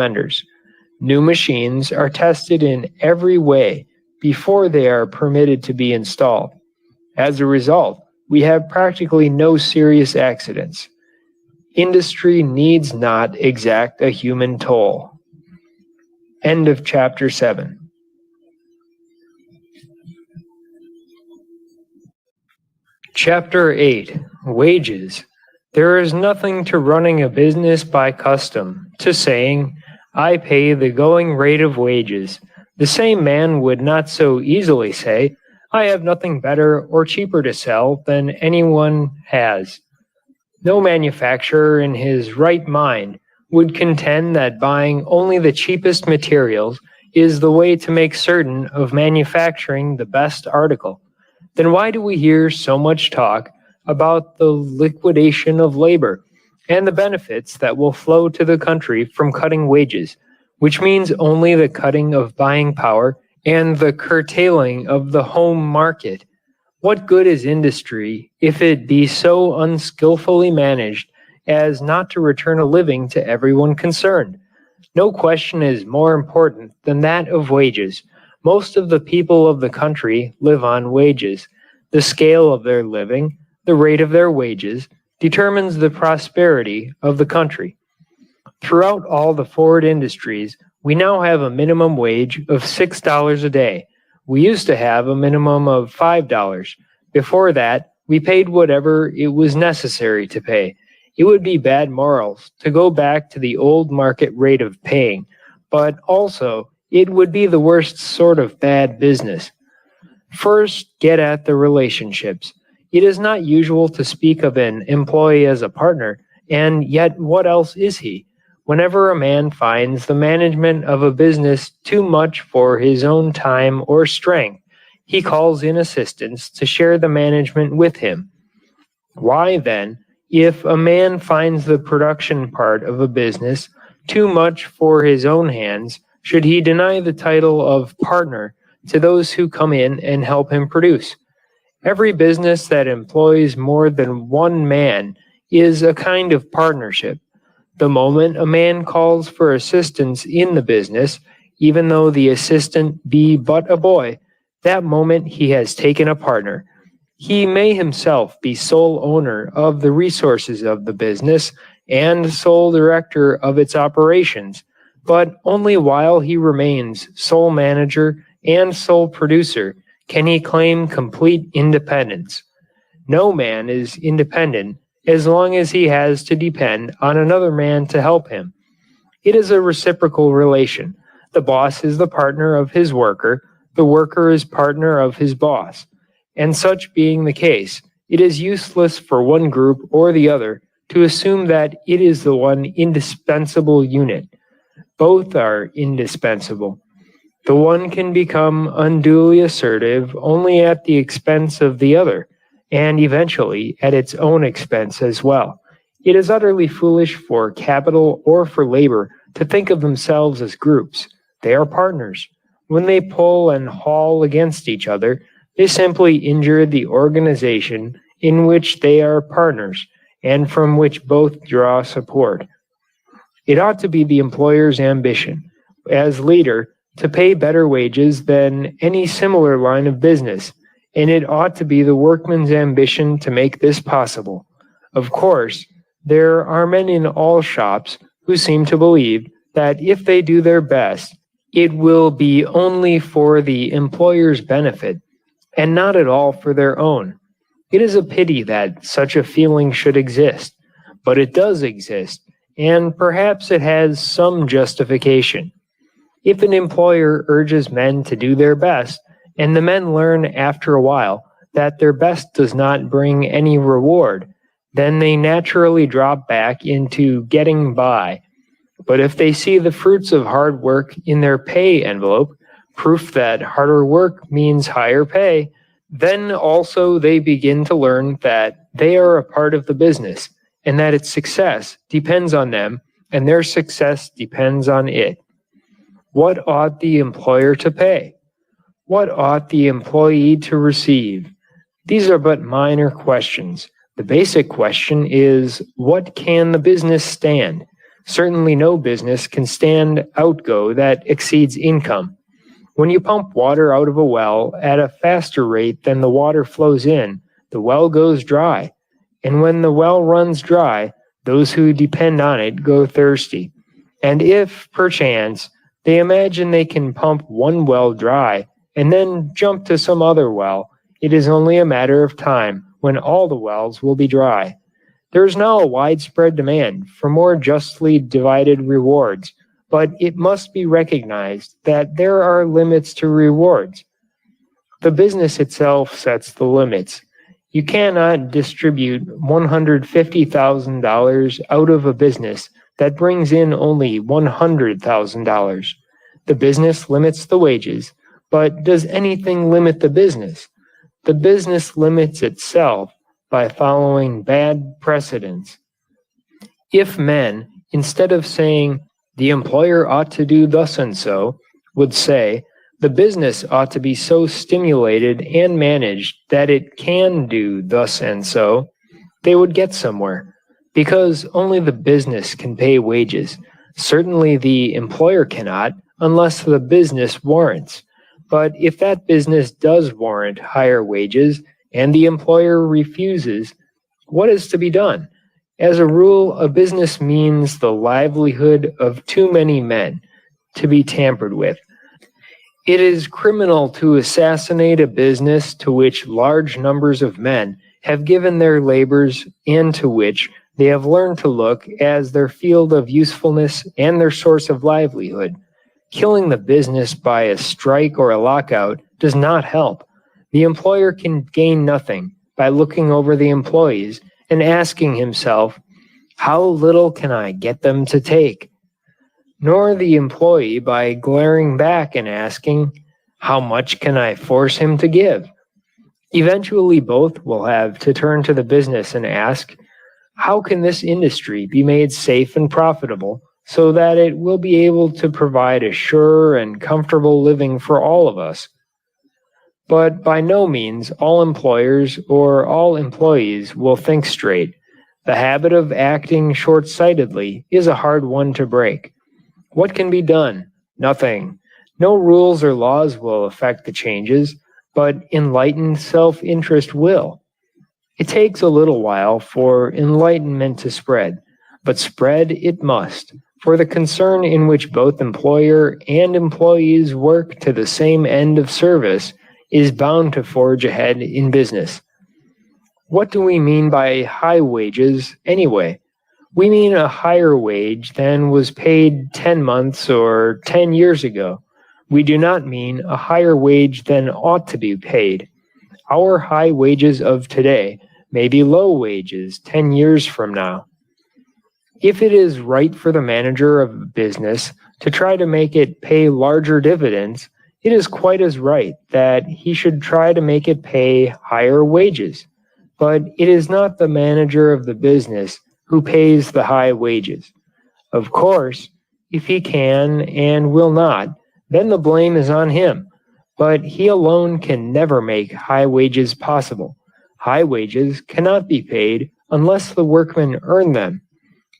vendors. New machines are tested in every way before they are permitted to be installed. As a result, we have practically no serious accidents. Industry needs not exact a human toll. End of chapter 7. Chapter 8. Wages. There is nothing to running a business by custom, to saying, I pay the going rate of wages. The same man would not so easily say, I have nothing better or cheaper to sell than anyone has. No manufacturer in his right mind would contend that buying only the cheapest materials is the way to make certain of manufacturing the best article. Then why do we hear so much talk about the liquidation of labor and the benefits that will flow to the country from cutting wages, which means only the cutting of buying power and the curtailing of the home market? What good is industry if it be so unskillfully managed as not to return a living to everyone concerned? No question is more important than that of wages. Most of the people of the country live on wages. The scale of their living, the rate of their wages, determines the prosperity of the country. Throughout all the forward industries, we now have a minimum wage of $6 a day. We used to have a minimum of $5. Before that, we paid whatever it was necessary to pay. It would be bad morals to go back to the old market rate of paying, but also it would be the worst sort of bad business. First, get at the relationships. It is not usual to speak of an employee as a partner, and yet what else is he? Whenever a man finds the management of a business too much for his own time or strength, he calls in assistants to share the management with him. Why then, if a man finds the production part of a business too much for his own hands, should he deny the title of partner to those who come in and help him produce? Every business that employs more than one man is a kind of partnership. The moment a man calls for assistance in the business, even though the assistant be but a boy, that moment he has taken a partner. He may himself be sole owner of the resources of the business and sole director of its operations, but only while he remains sole manager and sole producer can he claim complete independence. No man is independent as long as he has to depend on another man to help him. It is a reciprocal relation. The boss is the partner of his worker, the worker is partner of his boss. And such being the case, it is useless for one group or the other to assume that it is the one indispensable unit. Both are indispensable. The one can become unduly assertive only at the expense of the other, and eventually at its own expense as well. It is utterly foolish for capital or for labor to think of themselves as groups. They are partners. When they pull and haul against each other, they simply injure the organization in which they are partners and from which both draw support. It ought to be the employer's ambition, as leader, to pay better wages than any similar line of business, and it ought to be the workman's ambition to make this possible. Of course, there are men in all shops who seem to believe that if they do their best, it will be only for the employer's benefit, and not at all for their own. It is a pity that such a feeling should exist, but it does exist, and perhaps it has some justification. If an employer urges men to do their best, and the men learn after a while that their best does not bring any reward, then they naturally drop back into getting by. But if they see the fruits of hard work in their pay envelope, proof that harder work means higher pay, then also they begin to learn that they are a part of the business, and that its success depends on them, and their success depends on it. What ought the employer to pay? What ought the employee to receive? These are but minor questions. The basic question is, what can the business stand? Certainly no business can stand outgo that exceeds income. When you pump water out of a well at a faster rate than the water flows in, the well goes dry. And when the well runs dry, those who depend on it go thirsty. And if, perchance, they imagine they can pump one well dry and then jump to some other well, it is only a matter of time when all the wells will be dry. There is now a widespread demand for more justly divided rewards, but it must be recognized that there are limits to rewards. The business itself sets the limits. You cannot distribute $150,000 out of a business that brings in only $100,000. The business limits the wages, but does anything limit the business? The business limits itself by following bad precedents. If men, instead of saying, the employer ought to do thus and so, would say, the business ought to be so stimulated and managed that it can do thus and so, they would get somewhere, because only the business can pay wages. Certainly the employer cannot, unless the business warrants. But if that business does warrant higher wages, and the employer refuses, what is to be done? As a rule, a business means the livelihood of too many men to be tampered with. It is criminal to assassinate a business to which large numbers of men have given their labors and to which they have learned to look as their field of usefulness and their source of livelihood. Killing the business by a strike or a lockout does not help. The employer can gain nothing by looking over the employees and asking himself, how little can I get them to take? Nor the employee by glaring back and asking, how much can I force him to give? Eventually both will have to turn to the business and ask, how can this industry be made safe and profitable so that it will be able to provide a sure and comfortable living for all of us? But by no means all employers or all employees will think straight. The habit of acting short-sightedly is a hard one to break. What can be done? Nothing. No rules or laws will affect the changes, but enlightened self-interest will. It takes a little while for enlightenment to spread, but spread it must, for the concern in which both employer and employees work to the same end of service is bound to forge ahead in business. What do we mean by high wages anyway? We mean a higher wage than was paid 10 months or 10 years ago. We do not mean a higher wage than ought to be paid. Our high wages of today may be low wages 10 years from now. If it is right for the manager of a business to try to make it pay larger dividends, it is quite as right that he should try to make it pay higher wages. But it is not the manager of the business who pays the high wages. Of course, if he can and will not, then the blame is on him. But he alone can never make high wages possible. High wages cannot be paid unless the workmen earn them.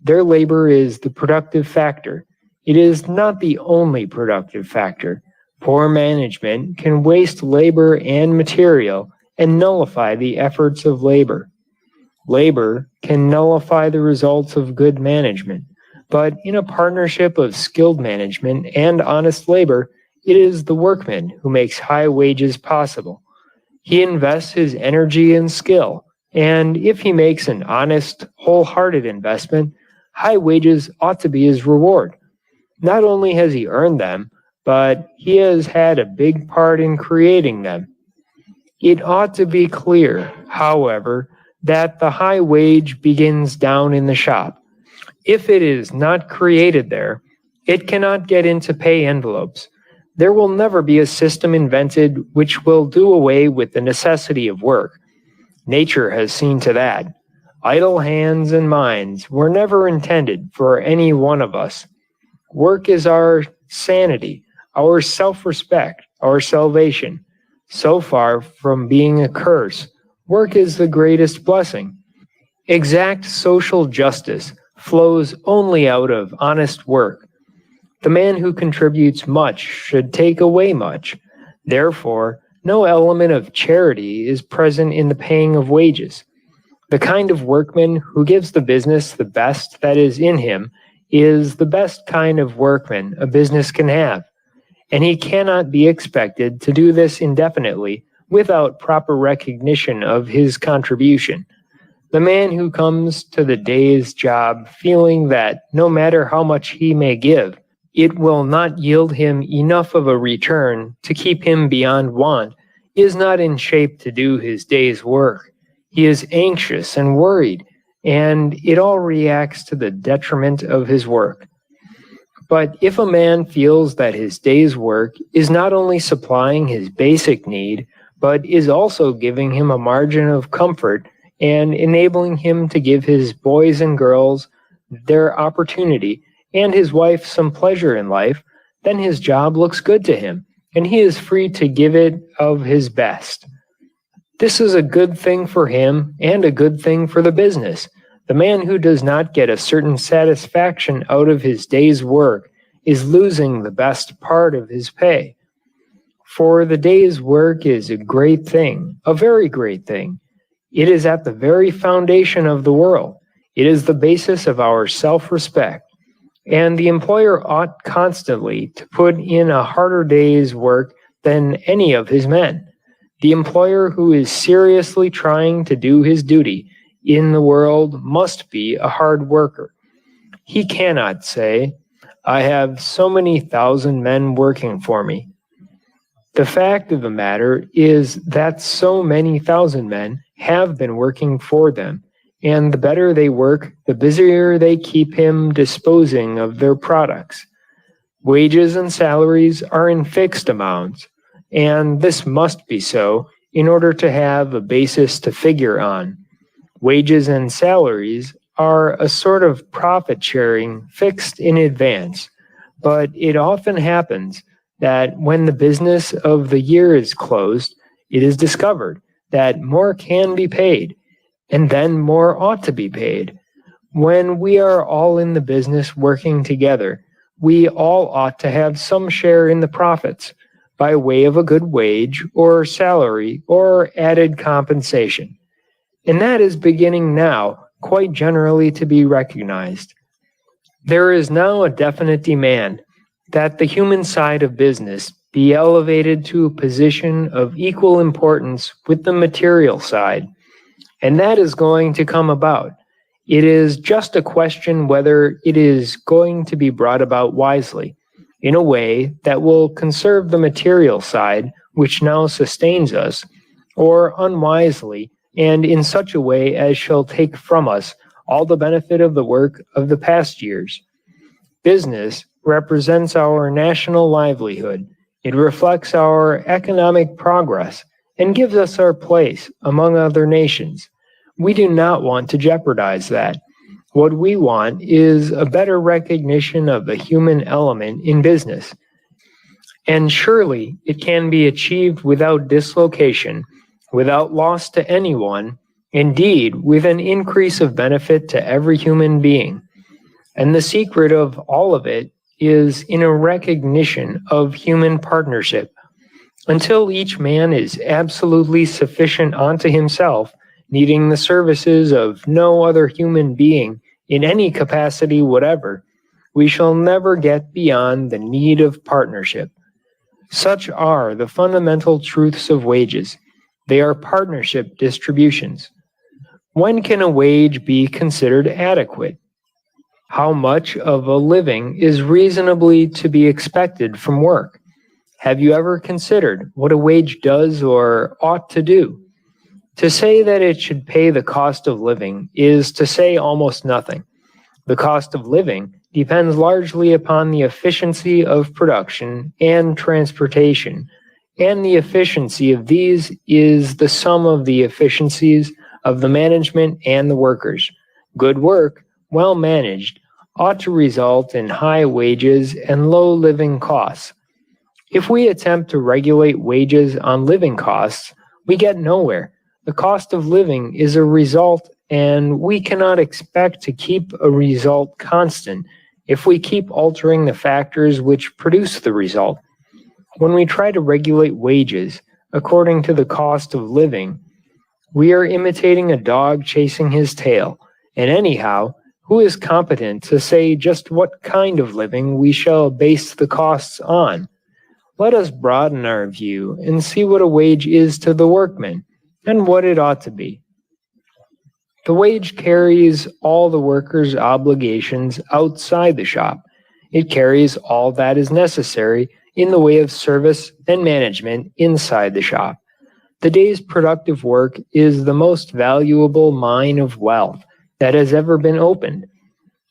Their labor is the productive factor. It is not the only productive factor. Poor management can waste labor and material and nullify the efforts of labor. Labor can nullify the results of good management, but in a partnership of skilled management and honest labor, it is the workman who makes high wages possible. He invests his energy and skill, and if he makes an honest, wholehearted investment, high wages ought to be his reward. Not only has he earned them, but he has had a big part in creating them. It ought to be clear, however, that the high wage begins down in the shop. If it is not created there, it cannot get into pay envelopes. There will never be a system invented which will do away with the necessity of work. Nature has seen to that. Idle hands and minds were never intended for any one of us. Work is our sanity, our self-respect, our salvation. So far from being a curse, work is the greatest blessing. Exact social justice flows only out of honest work. The man who contributes much should take away much. Therefore, no element of charity is present in the paying of wages. The kind of workman who gives the business the best that is in him is the best kind of workman a business can have, and he cannot be expected to do this indefinitely without proper recognition of his contribution. The man who comes to the day's job feeling that no matter how much he may give, it will not yield him enough of a return to keep him beyond want is not in shape to do his day's work. He is anxious and worried, and it all reacts to the detriment of his work. But if a man feels that his day's work is not only supplying his basic need, but is also giving him a margin of comfort and enabling him to give his boys and girls their opportunity and his wife some pleasure in life, then his job looks good to him, and he is free to give it of his best. This is a good thing for him and a good thing for the business. The man who does not get a certain satisfaction out of his day's work is losing the best part of his pay. For the day's work is a great thing, a very great thing. It is at the very foundation of the world. It is the basis of our self-respect. And the employer ought constantly to put in a harder day's work than any of his men. The employer who is seriously trying to do his duty in the world must be a hard worker. He cannot say, "I have so many thousand men working for me." The fact of the matter is that so many thousand men have been working for them, and the better they work, the busier they keep him disposing of their products. Wages and salaries are in fixed amounts, and this must be so in order to have a basis to figure on. Wages and salaries are a sort of profit sharing fixed in advance, but it often happens that when the business of the year is closed, it is discovered that more can be paid, and then more ought to be paid. When we are all in the business working together, we all ought to have some share in the profits by way of a good wage or salary or added compensation. And that is beginning now quite generally to be recognized. There is now a definite demand that the human side of business be elevated to a position of equal importance with the material side, and that is going to come about. It is just a question whether it is going to be brought about wisely, in a way that will conserve the material side which now sustains us, or unwisely, and in such a way as shall take from us all the benefit of the work of the past years. Business represents our national livelihood. It reflects our economic progress and gives us our place among other nations. We do not want to jeopardize that. What we want is a better recognition of the human element in business. And surely it can be achieved without dislocation, without loss to anyone, indeed with an increase of benefit to every human being. And the secret of all of it is in a recognition of human partnership. Until each man is absolutely sufficient unto himself, needing the services of no other human being in any capacity whatever, we shall never get beyond the need of partnership. Such are the fundamental truths of wages. They are partnership distributions. When can a wage be considered adequate? How much of a living is reasonably to be expected from work? Have you ever considered what a wage does or ought to do? To say that it should pay the cost of living is to say almost nothing. The cost of living depends largely upon the efficiency of production and transportation, and the efficiency of these is the sum of the efficiencies of the management and the workers. Good work, well managed, ought to result in high wages and low living costs. If we attempt to regulate wages on living costs, we get nowhere. The cost of living is a result and we cannot expect to keep a result constant if we keep altering the factors which produce the result. When we try to regulate wages according to the cost of living, we are imitating a dog chasing his tail, and anyhow, who is competent to say just what kind of living we shall base the costs on? Let us broaden our view and see what a wage is to the workman, and what it ought to be. The wage carries all the worker's obligations outside the shop. It carries all that is necessary in the way of service and management inside the shop. The day's productive work is the most valuable mine of wealth that has ever been opened.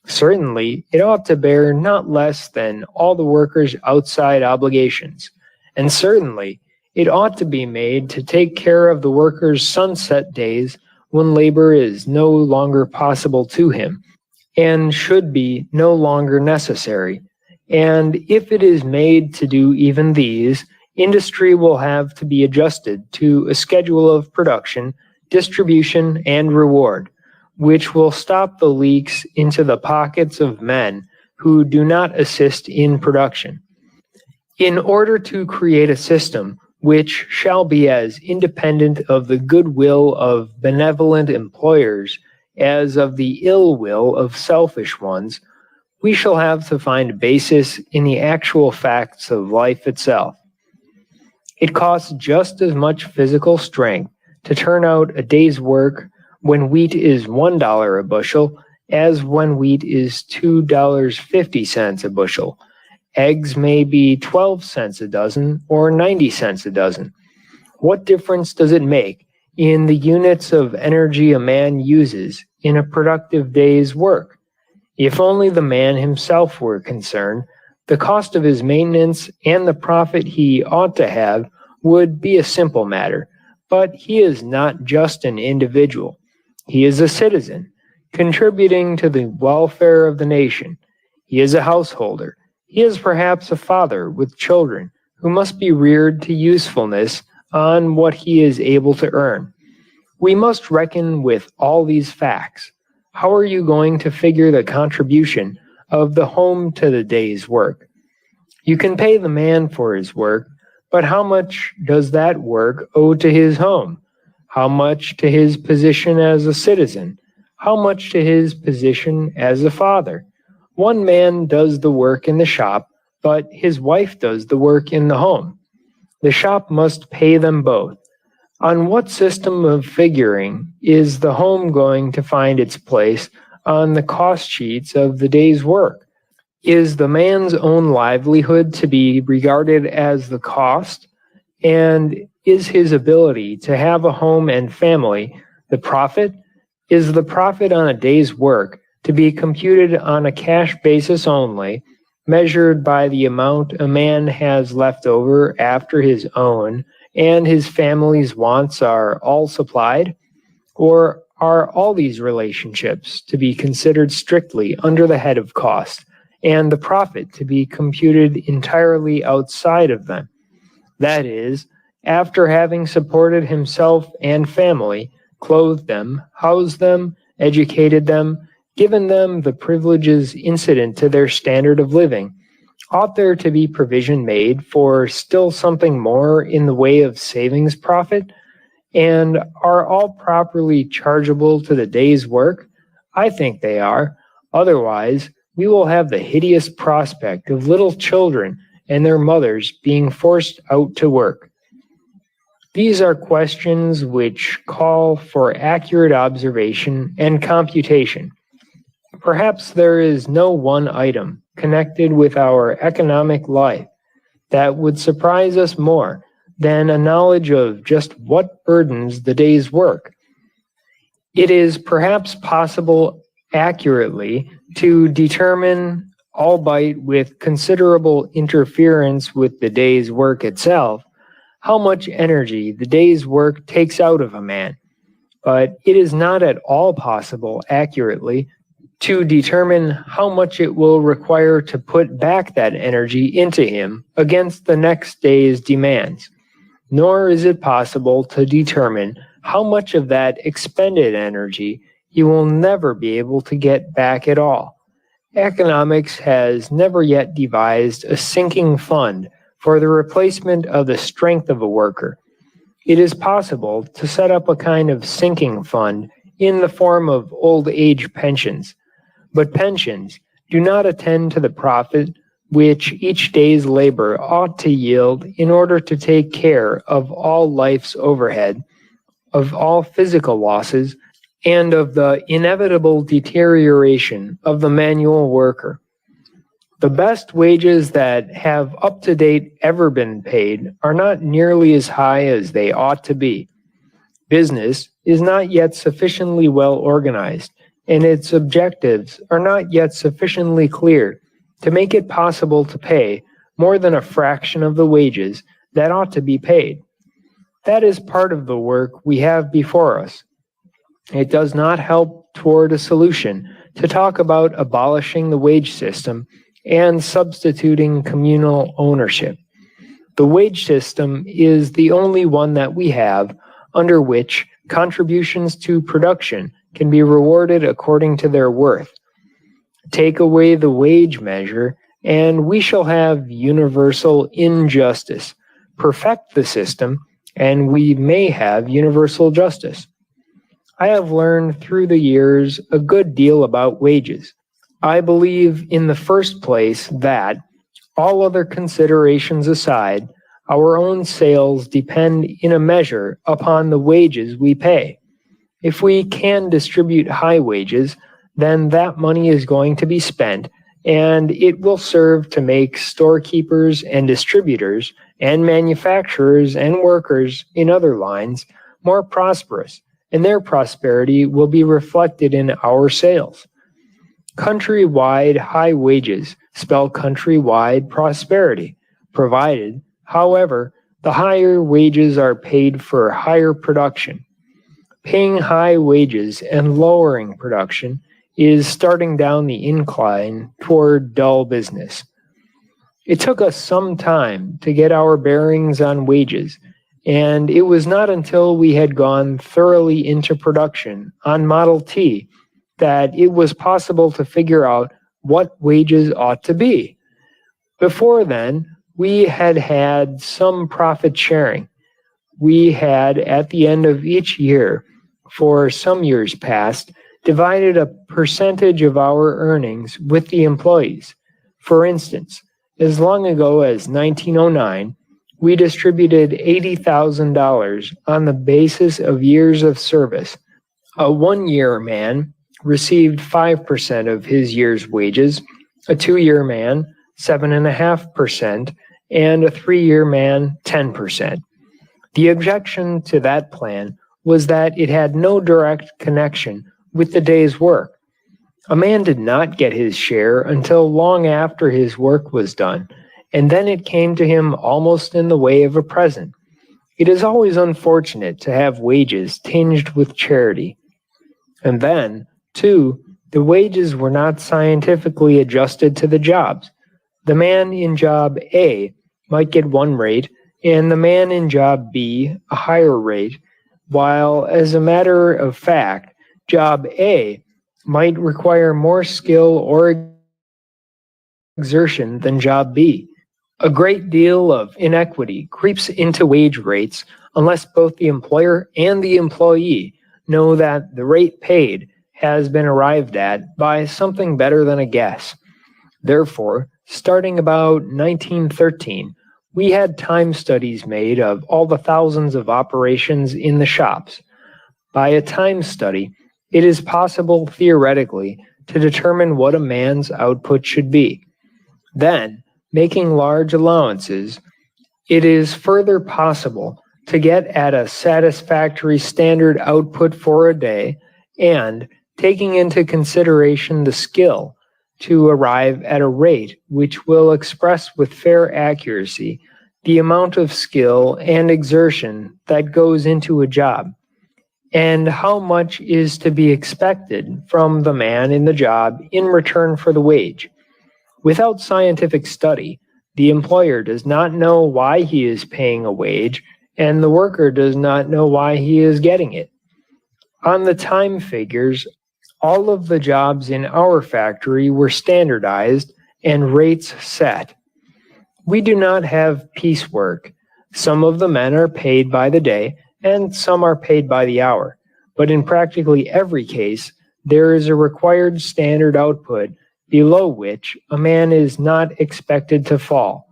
Certainly, it ought to bear not less than all the worker's outside obligations, and certainly it ought to be made to take care of the worker's sunset days when labor is no longer possible to him, and should be no longer necessary. And if it is made to do even these, industry will have to be adjusted to a schedule of production, distribution, and reward, which will stop the leaks into the pockets of men who do not assist in production. In order to create a system which shall be as independent of the goodwill of benevolent employers as of the ill will of selfish ones, we shall have to find a basis in the actual facts of life itself. It costs just as much physical strength to turn out a day's work when wheat is $1 a bushel as when wheat is $2.50 a bushel. Eggs may be 12 cents a dozen or 90 cents a dozen. What difference does it make in the units of energy a man uses in a productive day's work? If only the man himself were concerned, the cost of his maintenance and the profit he ought to have would be a simple matter. But he is not just an individual. He is a citizen, contributing to the welfare of the nation. He is a householder. He is perhaps a father with children who must be reared to usefulness on what he is able to earn. We must reckon with all these facts. How are you going to figure the contribution of the home to the day's work? You can pay the man for his work, but how much does that work owe to his home? How much to his position as a citizen? How much to his position as a father? One man does the work in the shop, but his wife does the work in the home. The shop must pay them both. On what system of figuring is the home going to find its place on the cost sheets of the day's work? Is the man's own livelihood to be regarded as the cost? And is his ability to have a home and family the profit? Is the profit on a day's work to be computed on a cash basis only, measured by the amount a man has left over after his own and his family's wants are all supplied? Or are all these relationships to be considered strictly under the head of cost, and the profit to be computed entirely outside of them? That is, after having supported himself and family, clothed them, housed them, educated them, given them the privileges incident to their standard of living, ought there to be provision made for still something more in the way of savings profit? And are all properly chargeable to the day's work? I think they are. Otherwise, we will have the hideous prospect of little children and their mothers being forced out to work. These are questions which call for accurate observation and computation. Perhaps there is no one item connected with our economic life that would surprise us more than a knowledge of just what burdens the day's work. It is perhaps possible accurately to determine, albeit with considerable interference with the day's work itself, how much energy the day's work takes out of a man. But it is not at all possible accurately to determine how much it will require to put back that energy into him against the next day's demands. Nor is it possible to determine how much of that expended energy you will never be able to get back at all. Economics has never yet devised a sinking fund for the replacement of the strength of a worker. It is possible to set up a kind of sinking fund in the form of old age pensions, but pensions do not attend to the profit which each day's labor ought to yield in order to take care of all life's overhead, of all physical losses, and of the inevitable deterioration of the manual worker. The best wages that have up to date ever been paid are not nearly as high as they ought to be. Business is not yet sufficiently well organized, and its objectives are not yet sufficiently clear to make it possible to pay more than a fraction of the wages that ought to be paid. That is part of the work we have before us. It does not help toward a solution to talk about abolishing the wage system and substituting communal ownership. The wage system is the only one that we have under which contributions to production can be rewarded according to their worth. Take away the wage measure, and we shall have universal injustice. Perfect the system, and we may have universal justice. I have learned through the years a good deal about wages. I believe in the first place that, all other considerations aside, our own sales depend in a measure upon the wages we pay. If we can distribute high wages, then that money is going to be spent, and it will serve to make storekeepers and distributors and manufacturers and workers in other lines more prosperous, and their prosperity will be reflected in our sales. Countrywide high wages spell countrywide prosperity, provided, however, the higher wages are paid for higher production. Paying high wages and lowering production is starting down the incline toward dull business. It took us some time to get our bearings on wages, and it was not until we had gone thoroughly into production on Model T that it was possible to figure out what wages ought to be. Before then, we had had some profit sharing. We had, at the end of each year, for some years past, divided a percentage of our earnings with the employees. For instance, as long ago as 1909, we distributed $80,000 on the basis of years of service. A one-year man received 5% of his year's wages, a two-year man 7.5%, and a three-year man 10%. The objection to that plan was that it had no direct connection with the day's work. A man did not get his share until long after his work was done, and then it came to him almost in the way of a present. It is always unfortunate to have wages tinged with charity. And then, too, the wages were not scientifically adjusted to the jobs. The man in job A might get one rate, and the man in job B a higher rate, while, as a matter of fact, job A might require more skill or exertion than job B. A great deal of inequity creeps into wage rates unless both the employer and the employee know that the rate paid has been arrived at by something better than a guess. Therefore, starting about 1913, we had time studies made of all the thousands of operations in the shops. By a time study, it is possible theoretically to determine what a man's output should be. Then, making large allowances, it is further possible to get at a satisfactory standard output for a day and, taking into consideration the skill, to arrive at a rate which will express with fair accuracy the amount of skill and exertion that goes into a job, and how much is to be expected from the man in the job in return for the wage. Without scientific study, the employer does not know why he is paying a wage, and the worker does not know why he is getting it. On the time figures All of the jobs in our factory were standardized and rates set. We do not have piecework. Some of the men are paid by the day and some are paid by the hour. But in practically every case, there is a required standard output below which a man is not expected to fall.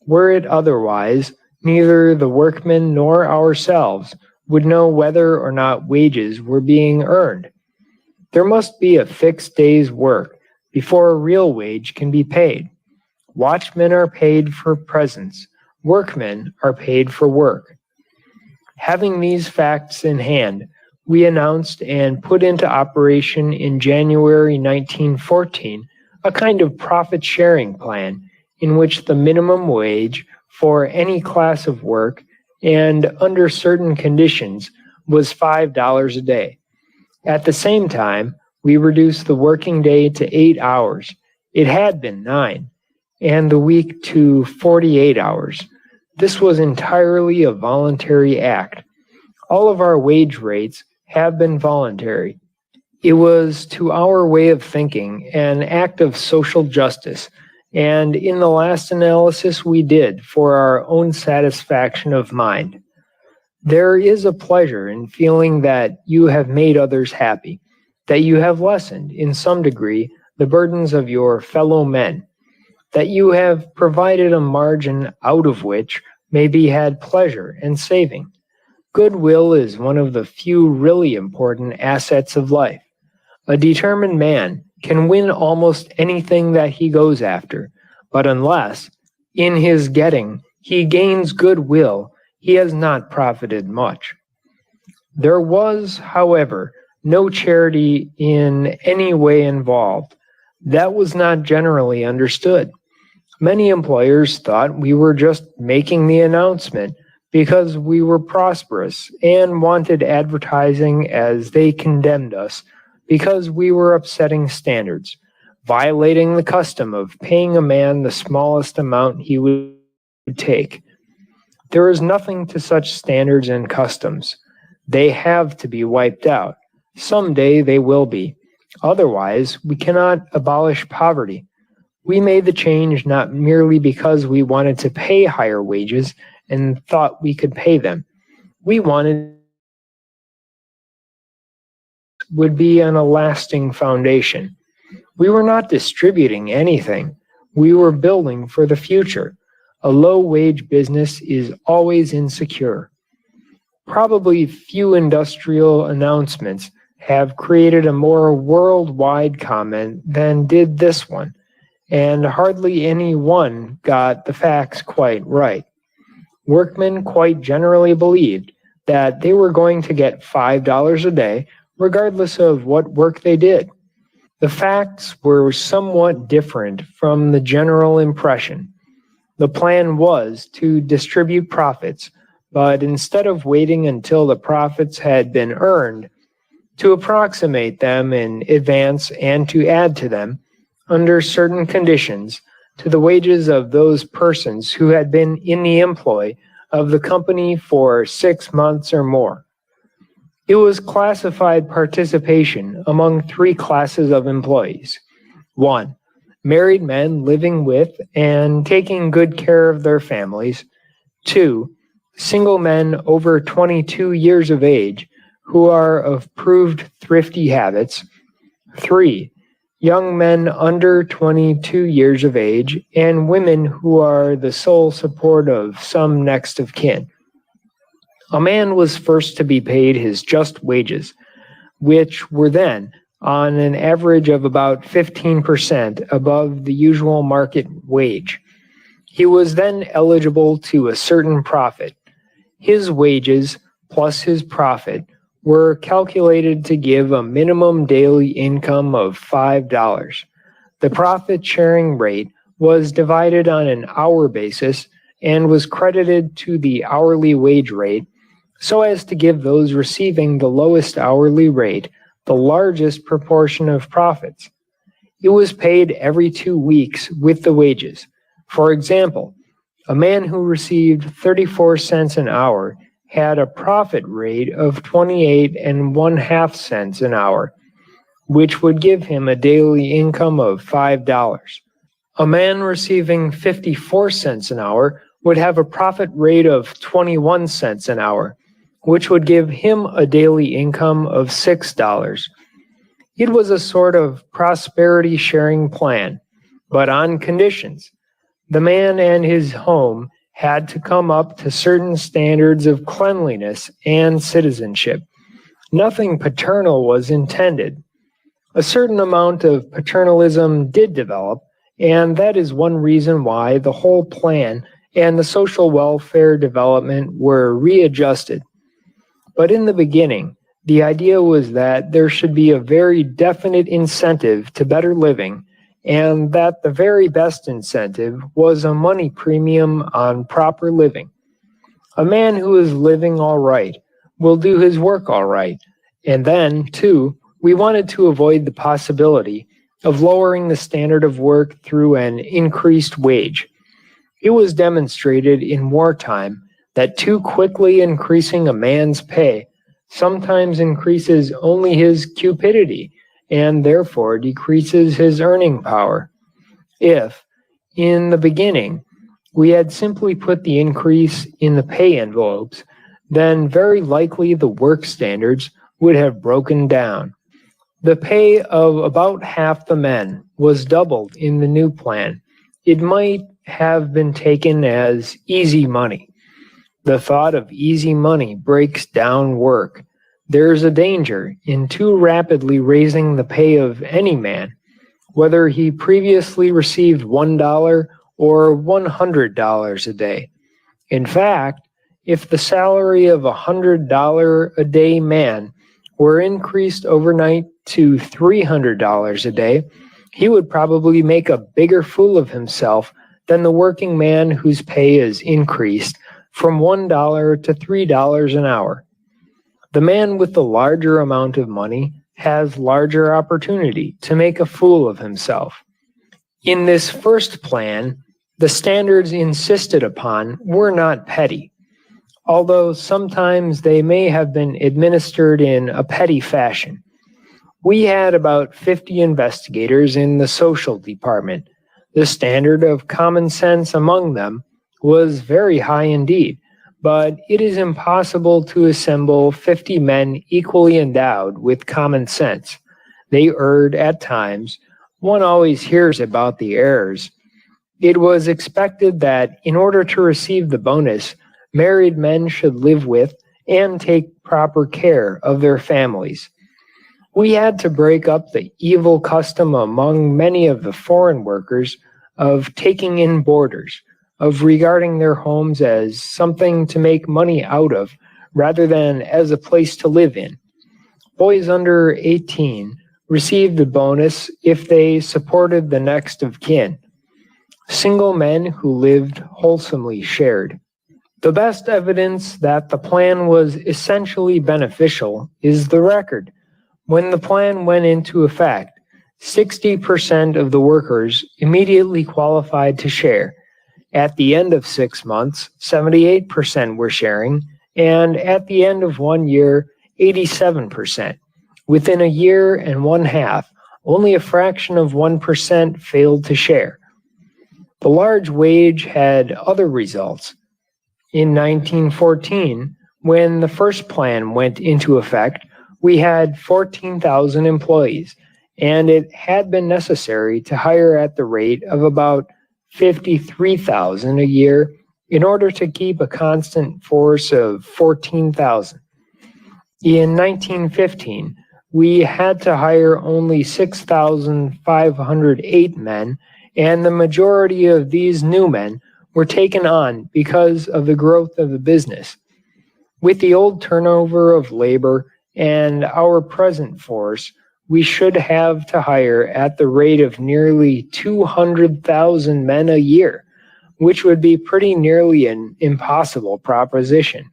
Were it otherwise, neither the workmen nor ourselves would know whether or not wages were being earned. There must be a fixed day's work before a real wage can be paid. Watchmen are paid for presence. Workmen are paid for work. Having these facts in hand, we announced and put into operation in January 1914 a kind of profit-sharing plan in which the minimum wage for any class of work and under certain conditions was $5 a day. At the same time, we reduced the working day to 8 hours. It had been 9, and the week to 48 hours. This was entirely a voluntary act. All of our wage rates have been voluntary. It was, to our way of thinking, an act of social justice, and in the last analysis we did for our own satisfaction of mind. There is a pleasure in feeling that you have made others happy, that you have lessened, in some degree, the burdens of your fellow men, that you have provided a margin out of which may be had pleasure and saving. Goodwill is one of the few really important assets of life. A determined man can win almost anything that he goes after, but unless, in his getting, he gains goodwill, he has not profited much. There was, however, no charity in any way involved. That was not generally understood. Many employers thought we were just making the announcement because we were prosperous and wanted advertising as they condemned us because we were upsetting standards, violating the custom of paying a man the smallest amount he would take. There is nothing to such standards and customs. They have to be wiped out. Someday they will be. Otherwise, we cannot abolish poverty. We made the change not merely because we wanted to pay higher wages and thought we could pay them. We wanted would be on a lasting foundation. We were not distributing anything. We were building for the future. A low-wage business is always insecure. Probably few industrial announcements have created a more worldwide comment than did this one, and hardly any one got the facts quite right. Workmen quite generally believed that they were going to get $5 a day regardless of what work they did. The facts were somewhat different from the general impression. The plan was to distribute profits, but instead of waiting until the profits had been earned, to approximate them in advance and to add to them, under certain conditions, to the wages of those persons who had been in the employ of the company for 6 months or more. It was classified participation among 3 classes of employees. 1. Married men living with and taking good care of their families. 2. Single men over 22 years of age who are of proved thrifty habits. 3. Young men under 22 years of age and women who are the sole support of some next of kin. A man was first to be paid his just wages, which were then on an average of about 15% above the usual market wage. He was then eligible to a certain profit. His wages plus his profit were calculated to give a minimum daily income of $5. The profit-sharing rate was divided on an hour basis and was credited to the hourly wage rate so as to give those receiving the lowest hourly rate the largest proportion of profits. It was paid every 2 weeks with the wages. For example, a man who received 34 cents an hour had a profit rate of 28 1/2 cents an hour. which would give him a daily income of $5. A man receiving 54 cents an hour would have a profit rate of 21 cents an hour, which would give him a daily income of $6. It was a sort of prosperity sharing plan, but on conditions. The man and his home had to come up to certain standards of cleanliness and citizenship. Nothing paternal was intended. A certain amount of paternalism did develop, and that is one reason why the whole plan and the social welfare development were readjusted. But in the beginning, the idea was that there should be a very definite incentive to better living, and that the very best incentive was a money premium on proper living. A man who is living all right will do his work all right, and then, too, we wanted to avoid the possibility of lowering the standard of work through an increased wage. It was demonstrated in wartime that too quickly increasing a man's pay sometimes increases only his cupidity and therefore decreases his earning power. If, in the beginning, we had simply put the increase in the pay envelopes, then very likely the work standards would have broken down. The pay of about half the men was doubled in the new plan. It might have been taken as easy money. The thought of easy money breaks down work. There is a danger in too rapidly raising the pay of any man, whether he previously received $1 or $100 a day. In fact, if the salary of a $100 a day man were increased overnight to $300 a day, he would probably make a bigger fool of himself than the working man whose pay is increased from $1 to $3 an hour. The man with the larger amount of money has larger opportunity to make a fool of himself. In this first plan, the standards insisted upon were not petty, although sometimes they may have been administered in a petty fashion. We had about 50 investigators in the social department. The standard of common sense among them was very high indeed, but it is impossible to assemble 50 men equally endowed with common sense. They erred at times. One always hears about the errors. It was expected that in order to receive the bonus, married men should live with and take proper care of their families. We had to break up the evil custom among many of the foreign workers of taking in boarders, of regarding their homes as something to make money out of rather than as a place to live in. Boys under 18 received the bonus if they supported the next of kin. Single men who lived wholesomely shared. The best evidence that the plan was essentially beneficial is the record. When the plan went into effect, 60% of the workers immediately qualified to share. At the end of 6 months, 78% were sharing, and at the end of 1 year, 87%. Within a year and one half, only a fraction of 1% failed to share. The large wage had other results. In 1914, when the first plan went into effect, we had 14,000 employees, and it had been necessary to hire at the rate of about 53,000 a year in order to keep a constant force of 14,000. In 1915, we had to hire only 6,508 men, and the majority of these new men were taken on because of the growth of the business. With the old turnover of labor and our present force, we should have to hire at the rate of nearly 200,000 men a year, which would be pretty nearly an impossible proposition.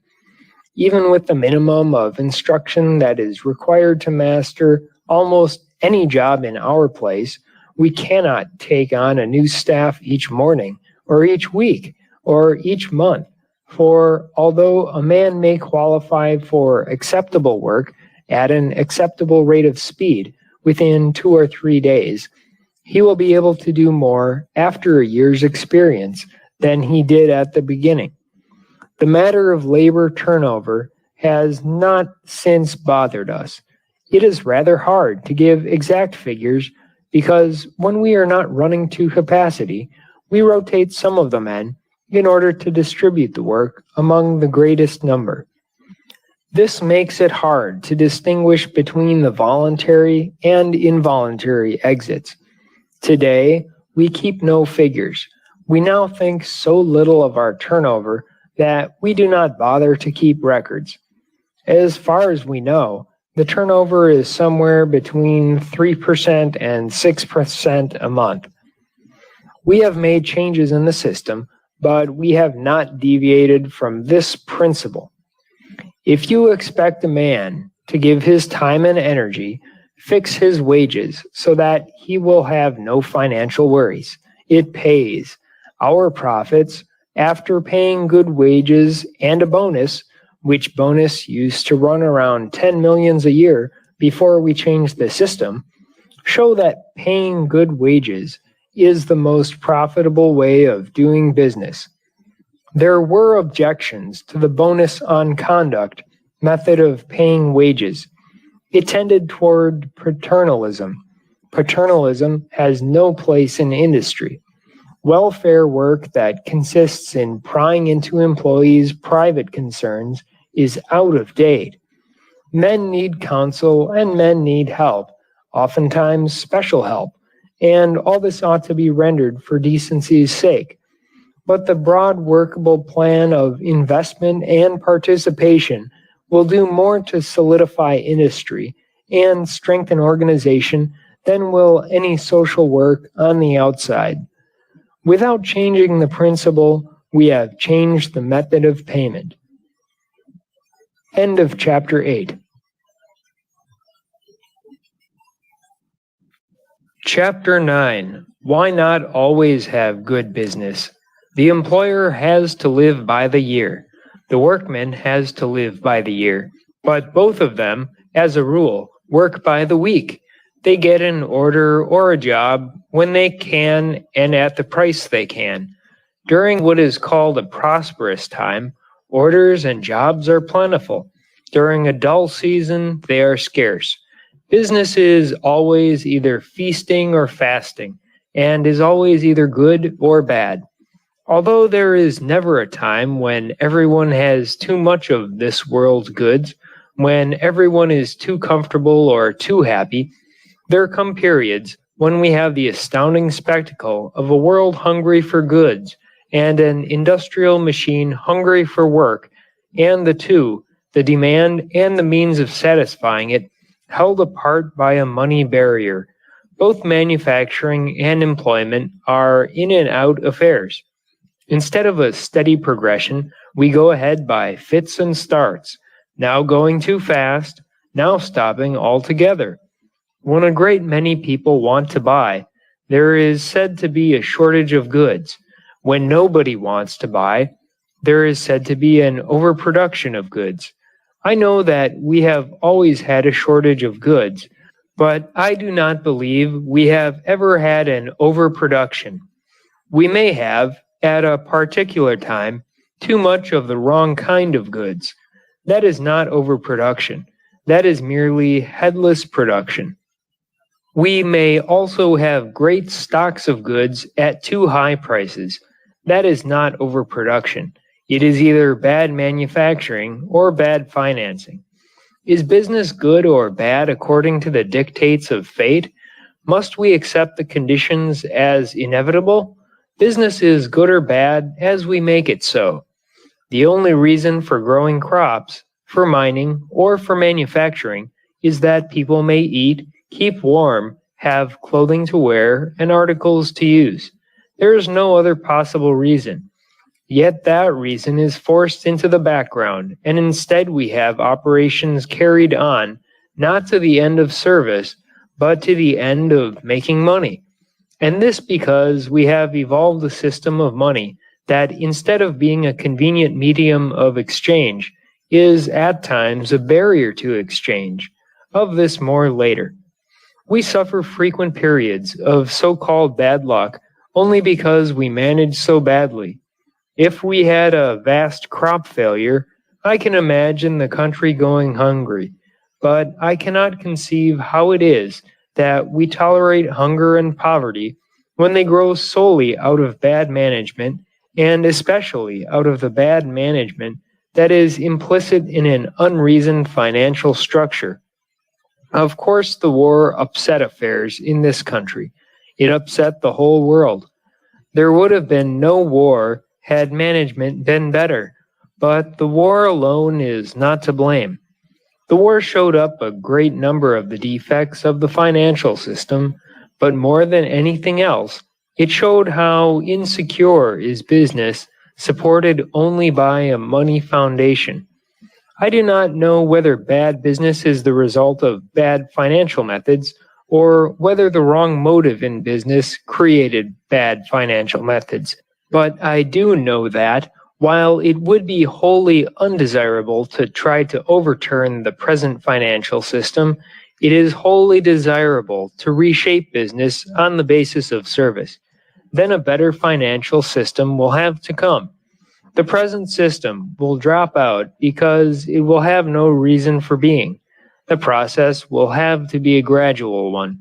Even with the minimum of instruction that is required to master almost any job in our place, we cannot take on a new staff each morning, or each week, or each month. For although a man may qualify for acceptable work at an acceptable rate of speed, within 2 or 3 days, he will be able to do more after a year's experience than he did at the beginning. The matter of labor turnover has not since bothered us. It is rather hard to give exact figures because when we are not running to capacity, we rotate some of the men in order to distribute the work among the greatest number. This makes it hard to distinguish between the voluntary and involuntary exits. Today, we keep no figures. We now think so little of our turnover that we do not bother to keep records. As far as we know, the turnover is somewhere between 3% and 6% a month. We have made changes in the system, but we have not deviated from this principle. If you expect a man to give his time and energy, fix his wages so that he will have no financial worries. It pays. Our profits, after paying good wages and a bonus, which bonus used to run around 10 millions a year before we changed the system, show that paying good wages is the most profitable way of doing business. There were objections to the bonus on conduct method of paying wages. It tended toward paternalism. Paternalism has no place in industry. Welfare work that consists in prying into employees' private concerns is out of date. Men need counsel and men need help, oftentimes special help, and all this ought to be rendered for decency's sake. But the broad workable plan of investment and participation will do more to solidify industry and strengthen organization than will any social work on the outside. Without changing the principle, we have changed the method of payment. End of chapter 8. Chapter 9. Why not always have good business? The employer has to live by the year. The workman has to live by the year. But both of them, as a rule, work by the week. They get an order or a job when they can and at the price they can. During what is called a prosperous time, orders and jobs are plentiful. During a dull season, they are scarce. Business is always either feasting or fasting, and is always either good or bad. Although there is never a time when everyone has too much of this world's goods, when everyone is too comfortable or too happy, there come periods when we have the astounding spectacle of a world hungry for goods and an industrial machine hungry for work, and the two, the demand and the means of satisfying it, held apart by a money barrier. Both manufacturing and employment are in and out affairs. Instead of a steady progression, we go ahead by fits and starts, now going too fast, now stopping altogether. When a great many people want to buy, there is said to be a shortage of goods. When nobody wants to buy, there is said to be an overproduction of goods. I know that we have always had a shortage of goods, but I do not believe we have ever had an overproduction. We may have, at a particular time, too much of the wrong kind of goods. That is not overproduction. That is merely headless production. We may also have great stocks of goods at too high prices. That is not overproduction. It is either bad manufacturing or bad financing. Is business good or bad according to the dictates of fate? Must we accept the conditions as inevitable? Business is good or bad as we make it so. The only reason for growing crops, for mining, or for manufacturing is that people may eat, keep warm, have clothing to wear, and articles to use. There is no other possible reason. Yet that reason is forced into the background, and instead we have operations carried on, not to the end of service, but to the end of making money. And this because we have evolved a system of money that, instead of being a convenient medium of exchange, is at times a barrier to exchange. Of this more later. We suffer frequent periods of so-called bad luck only because we manage so badly. If we had a vast crop failure, I can imagine the country going hungry, but I cannot conceive how it is that we tolerate hunger and poverty when they grow solely out of bad management, and especially out of the bad management that is implicit in an unreasoned financial structure. Of course, the war upset affairs in this country. It upset the whole world. There would have been no war had management been better, but the war alone is not to blame. The war showed up a great number of the defects of the financial system, but more than anything else, it showed how insecure is business supported only by a money foundation. I do not know whether bad business is the result of bad financial methods or whether the wrong motive in business created bad financial methods. But I do know that, while it would be wholly undesirable to try to overturn the present financial system, it is wholly desirable to reshape business on the basis of service. Then a better financial system will have to come. The present system will drop out because it will have no reason for being. The process will have to be a gradual one.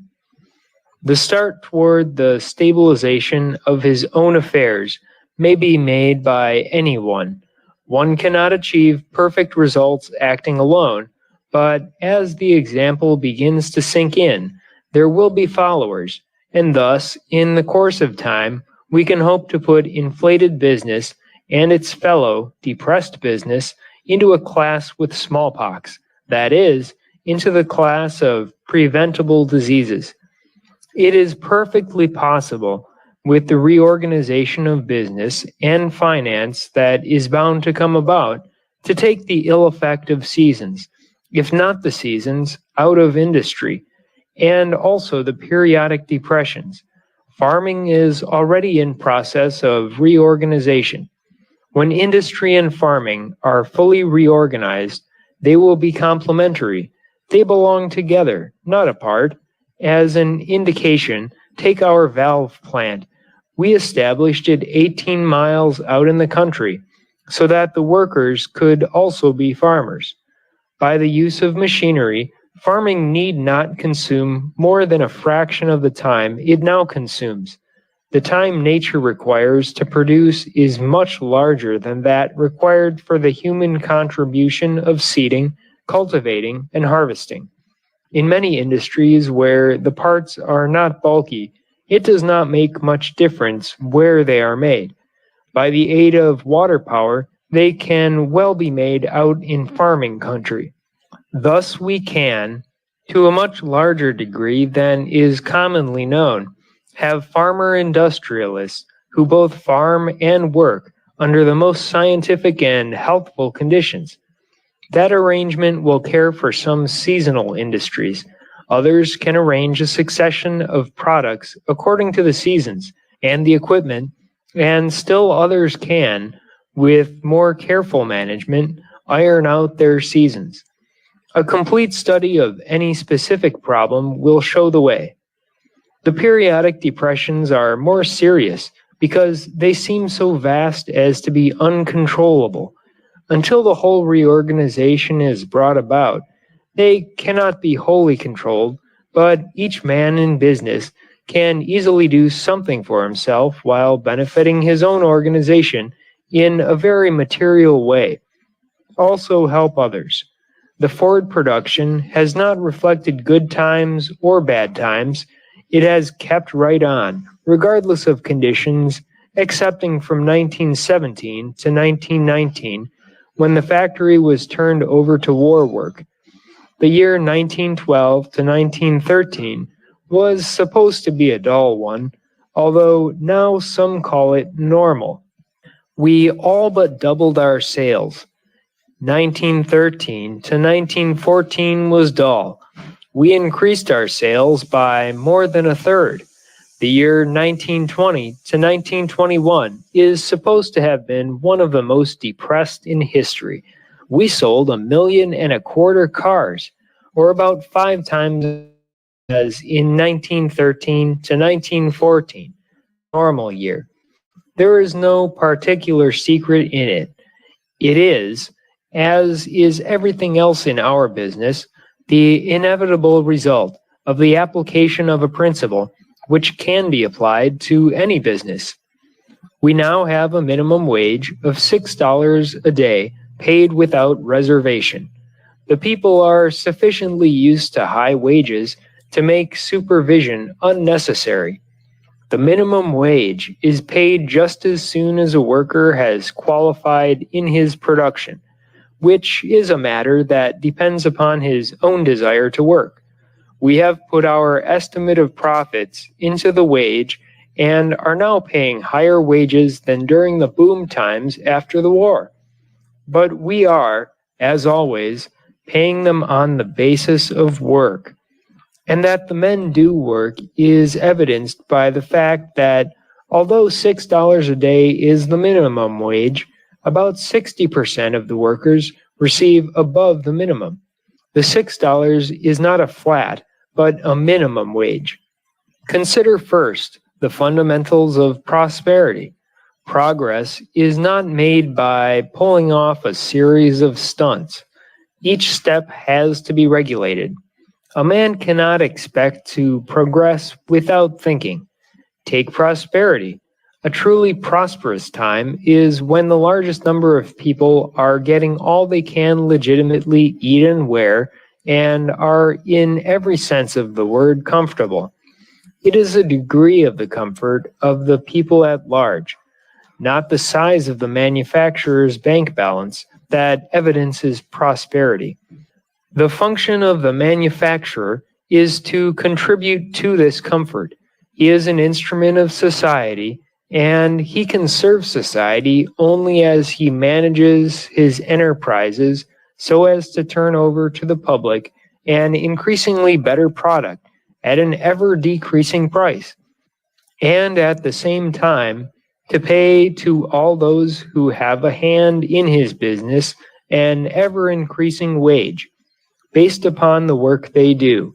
The start toward the stabilization of his own affairs may be made by anyone. One cannot achieve perfect results acting alone, but as the example begins to sink in, there will be followers, and thus, in the course of time, we can hope to put inflated business and its fellow, depressed business, into a class with smallpox, that is, into the class of preventable diseases. It is perfectly possible, with the reorganization of business and finance that is bound to come about, to take the ill effect of seasons, if not the seasons, out of industry, and also the periodic depressions. Farming is already in process of reorganization. When industry and farming are fully reorganized, they will be complementary. They belong together, not apart. As an indication, take our valve plant. We established it 18 miles out in the country so that the workers could also be farmers. By the use of machinery, farming need not consume more than a fraction of the time it now consumes. The time nature requires to produce is much larger than that required for the human contribution of seeding, cultivating, and harvesting. In many industries where the parts are not bulky, it does not make much difference where they are made. By the aid of water power, they can well be made out in farming country. Thus we can, to a much larger degree than is commonly known, have farmer industrialists who both farm and work under the most scientific and healthful conditions. That arrangement will care for some seasonal industries. Others can arrange a succession of products according to the seasons and the equipment, and still others can, with more careful management, iron out their seasons. A complete study of any specific problem will show the way. The periodic depressions are more serious because they seem so vast as to be uncontrollable. Until the whole reorganization is brought about, they cannot be wholly controlled, but each man in business can easily do something for himself while benefiting his own organization in a very material way. Also help others. The Ford production has not reflected good times or bad times. It has kept right on, regardless of conditions, excepting from 1917 to 1919, when the factory was turned over to war work. The year 1912 to 1913 was supposed to be a dull one, although now some call it normal. We all but doubled our sales. 1913 to 1914 was dull. We increased our sales by more than a third. The year 1920 to 1921 is supposed to have been one of the most depressed in history. We sold 1.25 million cars, or about 5 times as in 1913 to 1914, normal year. There is no particular secret in it. It is, as is everything else in our business, the inevitable result of the application of a principle which can be applied to any business. We now have a minimum wage of $6 a day paid without reservation. The people are sufficiently used to high wages to make supervision unnecessary. The minimum wage is paid just as soon as a worker has qualified in his production, which is a matter that depends upon his own desire to work. We have put our estimate of profits into the wage and are now paying higher wages than during the boom times after the war. But we are, as always, paying them on the basis of work. And that the men do work is evidenced by the fact that although $6 a day is the minimum wage, about 60% of the workers receive above the minimum. The $6 is not a flat, but a minimum wage. Consider first the fundamentals of prosperity. Progress is not made by pulling off a series of stunts. Each step has to be regulated. A man cannot expect to progress without thinking. Take prosperity. A truly prosperous time is when the largest number of people are getting all they can legitimately eat and wear and are in every sense of the word comfortable. It is a degree of the comfort of the people at large, not the size of the manufacturer's bank balance, that evidences prosperity. The function of the manufacturer is to contribute to this comfort. He is an instrument of society, and he can serve society only as he manages his enterprises so as to turn over to the public an increasingly better product at an ever-decreasing price, and at the same time to pay to all those who have a hand in his business an ever-increasing wage, based upon the work they do.